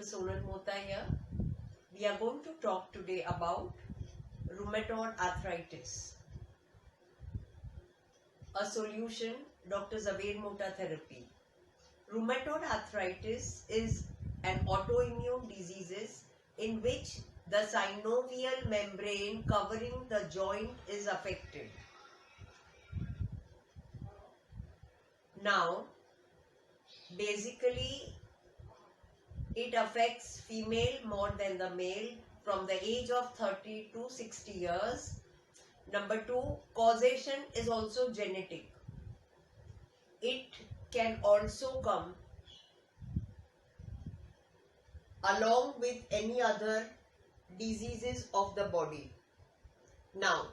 Dr. Sonal Mohta here. We are going to talk today about rheumatoid arthritis. A solution, Dr. Zaveer Mohta therapy. Rheumatoid arthritis is an autoimmune disease in which the synovial membrane covering the joint is affected. Now, basically, it affects female more than the male from the age of 30 to 60 years. Number 2, causation is also genetic. It can also come along with any other diseases of the body. Now,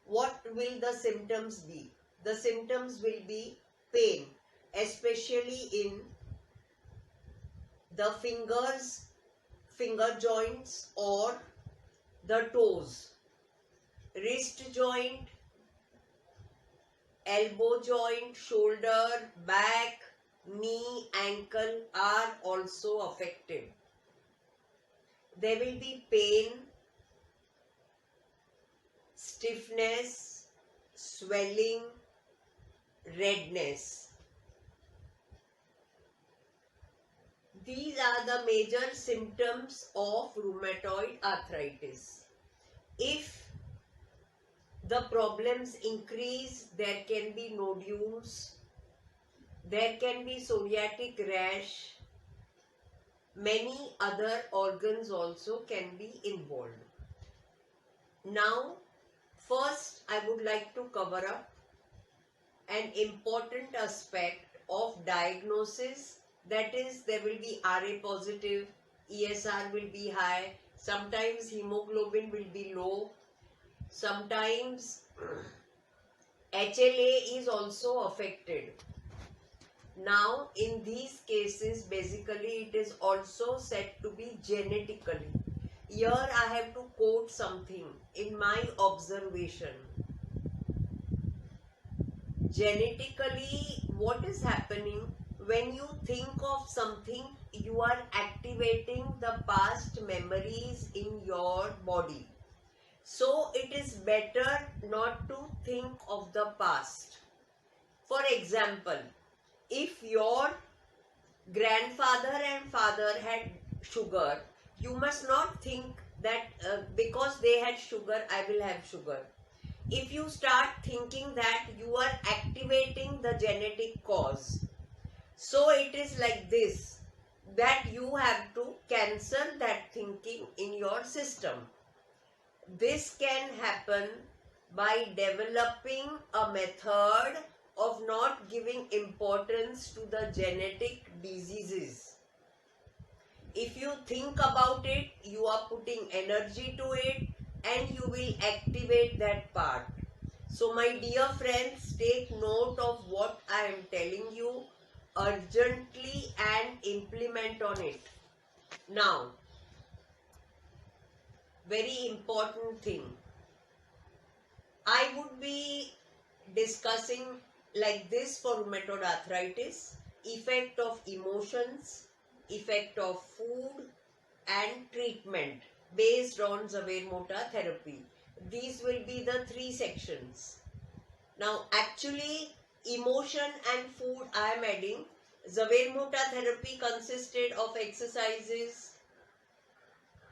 what will the symptoms be? The symptoms will be pain, especially in the fingers, finger joints or the toes, wrist joint, elbow joint, shoulder, back, knee, ankle are also affected. There will be pain, stiffness, swelling, redness. These are the major symptoms of rheumatoid arthritis. If the problems increase, there can be nodules, there can be psoriatic rash, many other organs also can be involved. Now, first I would like to cover up an important aspect of diagnosis, that is, there will be RA positive, ESR will be high, sometimes hemoglobin will be low, sometimes HLA is also affected. Now, in these cases, basically it is also said to be genetically. Here I have to quote something in my observation. Genetically, what is happening? When you think of something, you are activating the past memories in your body. So it is better not to think of the past. For example, if your grandfather and father had sugar, you must not think that because they had sugar, I will have sugar. If you start thinking that, you are activating the genetic cause. So it is like this, that you have to cancel that thinking in your system. This can happen by developing a method of not giving importance to the genetic diseases. If you think about it, you are putting energy to it and you will activate that part. So my dear friends, take note of what I am telling you urgently and implement on it. Now, very important thing. I would be discussing like this for rheumatoid arthritis: effect of emotions, effect of food and treatment based on Zaveer Mohta therapy. These will be the 3 sections. Now, actually, emotion and food I am adding. Zaveer Mohta therapy consisted of exercises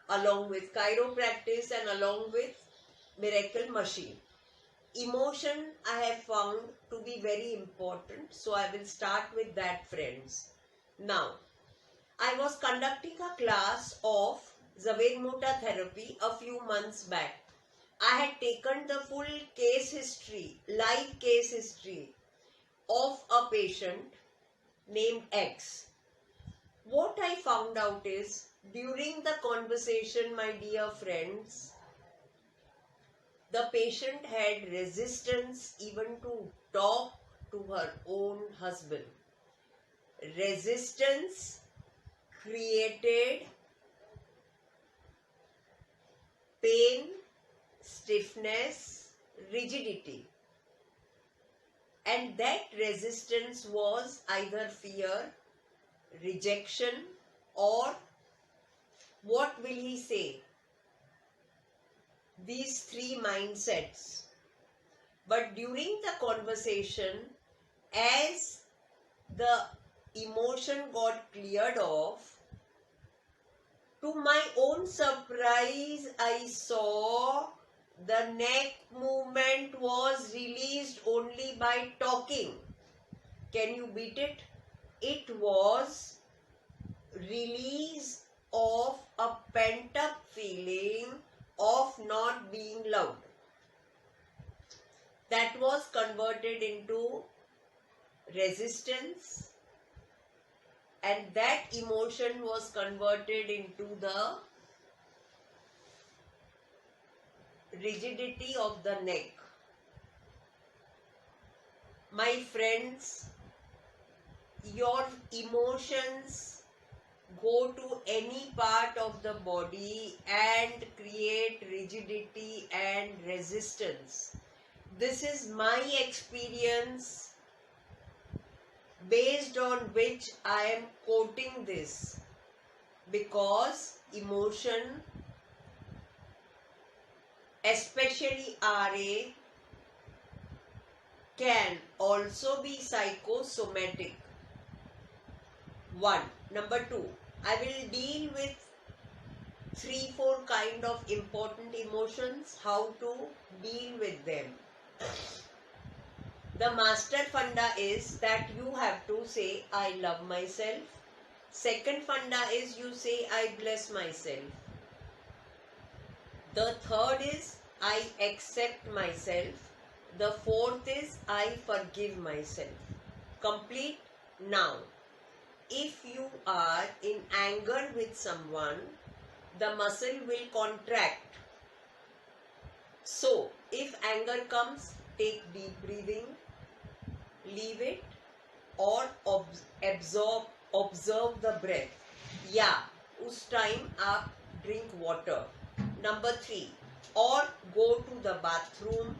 along with chiropractic and along with miracle machine. Emotion I have found to be very important, so I will start with that, friends. Now, I was conducting a class of Zaveer Mohta therapy a few months back. I had taken the full case history, live case history of a patient named X. What I found out is, during the conversation, my dear friends, the patient had resistance even to talk to her own husband. Resistance created pain, stiffness, rigidity. And that resistance was either fear, rejection or what will he say? These three mindsets. But during the conversation, as the emotion got cleared off, to my own surprise, I saw the neck movement was released only by talking. Can you beat it? It was release of a pent-up feeling of not being loved. That was converted into resistance, and that emotion was converted into the rigidity of the neck. My friends, your emotions go to any part of the body and create rigidity and resistance. This is my experience based on which I am quoting this, because emotion, especially RA, can also be psychosomatic. One. Number two, I will deal with 3-4 kind of important emotions, how to deal with them. The master funda is that you have to say, I love myself. Second funda is you say, I bless myself. The third is, I accept myself. The fourth is, I forgive myself. Complete? Now, if you are in anger with someone, the muscle will contract. So, if anger comes, take deep breathing, leave it, or observe the breath. Yeah, उस time आप drink water. Number 3, or go to the bathroom,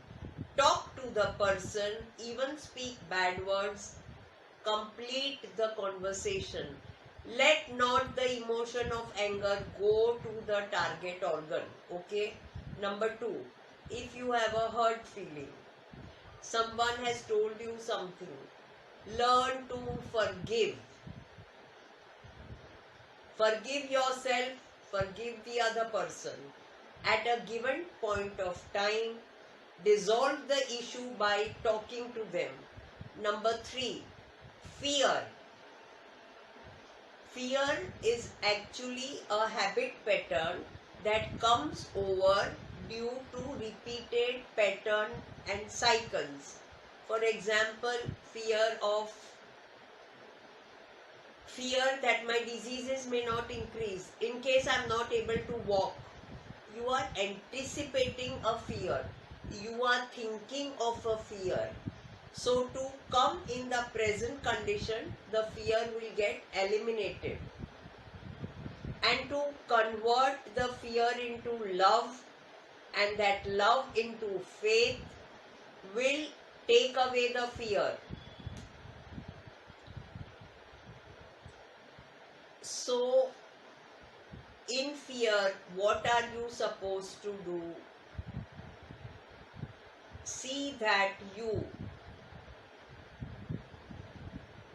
talk to the person, even speak bad words, complete the conversation. Let not the emotion of anger go to the target organ. Okay. Number 2, if you have a hurt feeling, someone has told you something, learn to forgive. Forgive yourself, forgive the other person. At a given point of time, dissolve the issue by talking to them. Number 3, fear. Fear is actually a habit pattern that comes over due to repeated pattern and cycles. For example, fear that my diseases may not increase in case I am not able to walk. You are anticipating a fear. You are thinking of a fear. So to come in the present condition, the fear will get eliminated. And to convert the fear into love and that love into faith will take away the fear. So in fear, what are you supposed to do? See that you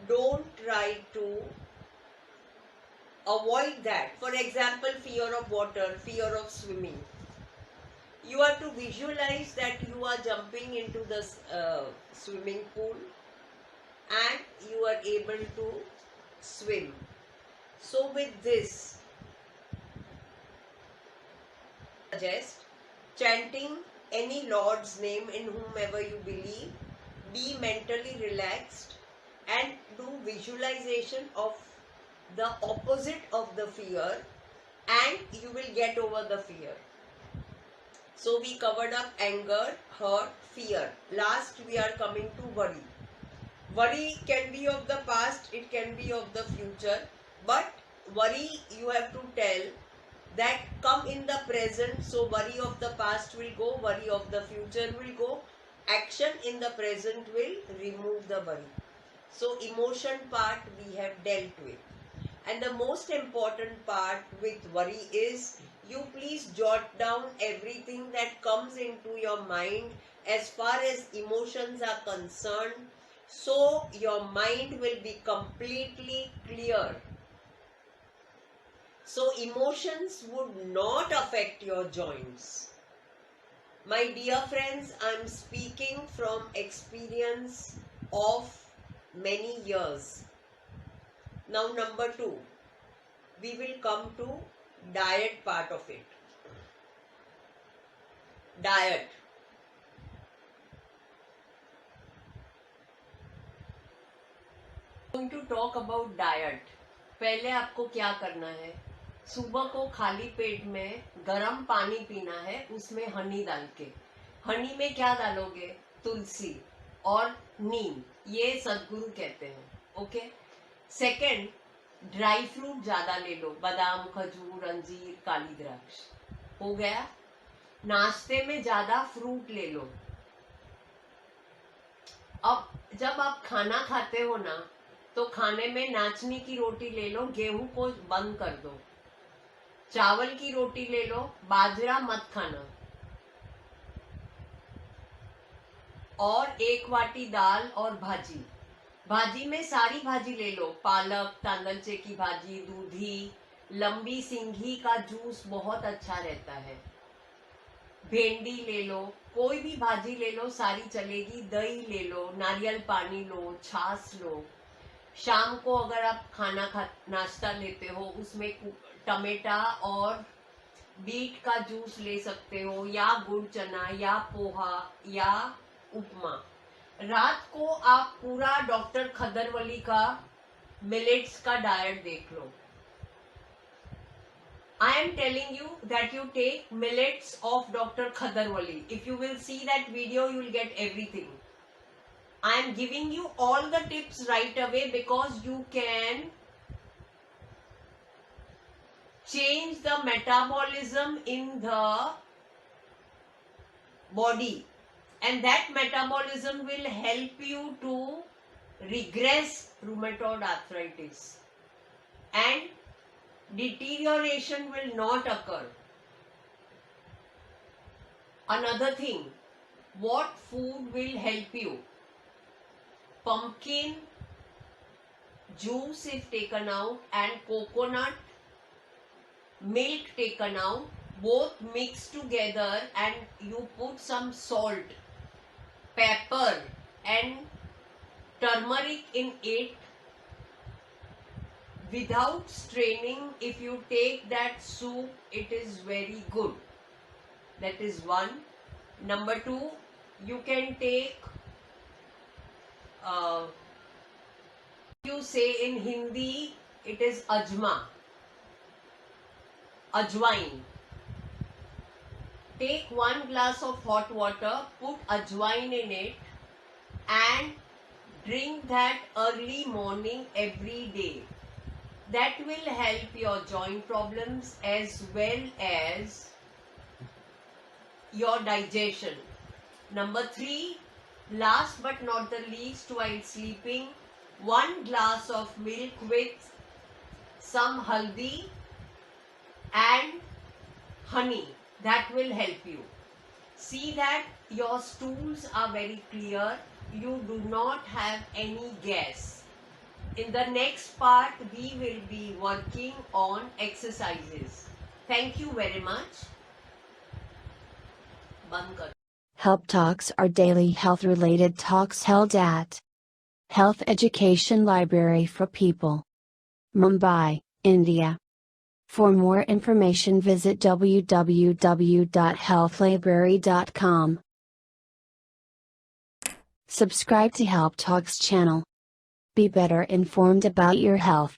don't try to avoid that. For example, fear of water, fear of swimming. You have to visualize that you are jumping into the swimming pool and you are able to swim. So with this, suggest chanting any Lord's name in whomever you believe, be mentally relaxed and do visualization of the opposite of the fear and you will get over the fear. So we covered up anger, hurt, fear. Last we are coming to worry. Worry can be of the past, it can be of the future, but worry you have to tell that come in the present, so worry of the past will go, worry of the future will go, action in the present will remove the worry. So emotion part we have dealt with. And the most important part with worry is you please jot down everything that comes into your mind as far as emotions are concerned, so your mind will be completely clear. So emotions would not affect your joints. My dear friends, I am speaking from experience of many years. Now number 2, we will come to diet part of it. Diet. Going to talk about diet. पहले आपको क्या करना है, सुबह को खाली पेट में गर्म पानी पीना है, उसमें हनी डाल के। हनी में क्या डालोगे? तुलसी और नीम, ये सदगुरु कहते हैं। ओके। सेकंड, ड्राई फ्रूट ज्यादा ले लो, बादाम, खजूर, अंजीर, काली द्राक्ष। हो गया। नाश्ते में ज्यादा फ्रूट ले लो। अब जब आप खाना खाते हो ना, तो खाने में नाचनी की रोटी ले लो, गेहूं को बंद कर दो। चावल की रोटी ले लो, बाजरा मत खाना। और 1 वाटी दाल और भाजी। भाजी में सारी भाजी ले लो, पालक, तांदलचे की भाजी, दूधी, लंबी सिंघी का जूस बहुत अच्छा रहता है। भेंडी ले लो, कोई भी भाजी ले लो, सारी चलेगी। दही ले लो, नारियल पानी लो, छाछ लो। शाम को अगर आप नाश्ता लेते हो, उसमें टमेटा और बीट का जूस ले सकते हो, या गुड़ चना, या पोहा, या उपमा। रात को आप पूरा डॉक्टर खदरवली का मिलेट्स का डाइट देख लो। I am telling you that you take millets of Dr. Khadarwali. If you will see that video, you will get everything. I am giving you all the tips right away because you can change the metabolism in the body, and that metabolism will help you to regress rheumatoid arthritis, and deterioration will not occur. Another thing, what food will help you? Pumpkin juice if taken out, and coconut milk taken out, both mixed together, and you put some salt, pepper and turmeric in it. Without straining, if you take that soup, it is very good. That is one. Number 2, you can take, you say in Hindi, it is ajma, ajwain. Take 1 glass of hot water, put ajwain in it, and drink that early morning every day. That will help your joint problems as well as your digestion. Number 3, last but not the least, while sleeping, 1 glass of milk with some haldi and honey. That will help you. See that your stools are very clear. You do not have any gas. In the next part, we will be working on exercises. Thank you very much. Help Talks are daily health-related talks held at Health Education Library for People, Mumbai, India. For more information, visit www.healthlibrary.com. Subscribe to Help Talks channel. Be better informed about your health.